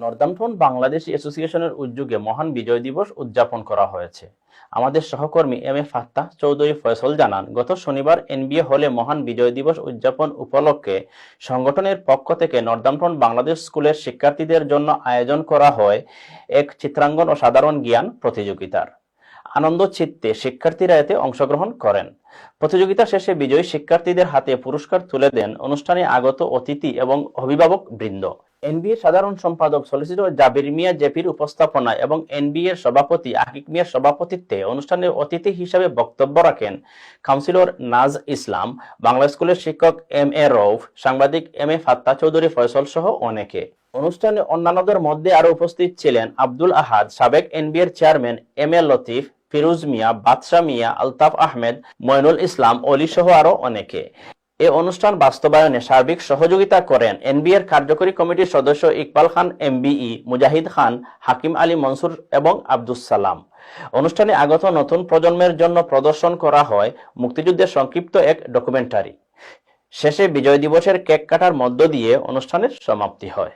Northampton Bangladesh অ্যাসোসিয়েশনের উদ্যোগে মহান বিজয় দিবস উদযাপন করা হয়েছে। আমাদের সহকর্মী M A Fattah Chowdhury Faisal জানান, গত শনিবার এনবিএ হলে মহান বিজয় দিবস উদযাপন উপলক্ষে সংগঠনের পক্ষ থেকে নর্দাম্পটন বাংলাদেশ স্কুলের শিক্ষার্থীদের জন্য আয়োজন করা হয় এক চিত্রাঙ্কন ও সাধারণ জ্ঞান প্রতিযোগিতার। আনন্দ চিত্তে শিক্ষার্থীরা এতে অংশগ্রহণ করেন। প্রতিযোগিতা শেষে বিজয়ী শিক্ষার্থীদের হাতে পুরস্কার তুলে দেন অনুষ্ঠানে আগত অতিথি এবং অভিভাবক বৃন্দ। এনবিএ সাধারণ সম্পাদক সলিসিটর জাবির মিয়া জেপির উপস্থাপনায় এবং এনবিএর সভাপতি আকিক মিয়ার সভাপতিত্বে অনুষ্ঠানের অতিথি হিসেবে বক্তব্য রাখেন কাউন্সিলর নাজ ইসলাম, বাংলা স্কুলের শিক্ষক এম এ রউফ, সাংবাদিক M A Fattah Chowdhury Faisal সহ অনেকে। অনুষ্ঠানে অন্যান্যদের মধ্যে আরো উপস্থিত ছিলেন আব্দুল আহাদ, সাবেক এনবিএর chairman M A Latif, Firoz মিয়া, বাদশাহ মিয়া, আলতাফ আহমেদ, মইনুল ইসলাম, অলি সহ আরো অনেকে। এ অনুষ্ঠান বাস্তবায়নে সার্বিক সহযোগিতা করেন এনবিএর কার্যকরী কমিটির সদস্য ইকবাল খান এমবিই, মুজাহিদ খান, হাকিম আলী মনসুর এবং আব্দুস সালাম। অনুষ্ঠানে আগত নতুন প্রজন্মের জন্য প্রদর্শন করা হয় মুক্তিযুদ্ধের সংক্ষিপ্ত এক ডকুমেন্টারি। শেষে বিজয় দিবসের কেক কাটার মধ্য দিয়ে অনুষ্ঠানের সমাপ্তি হয়।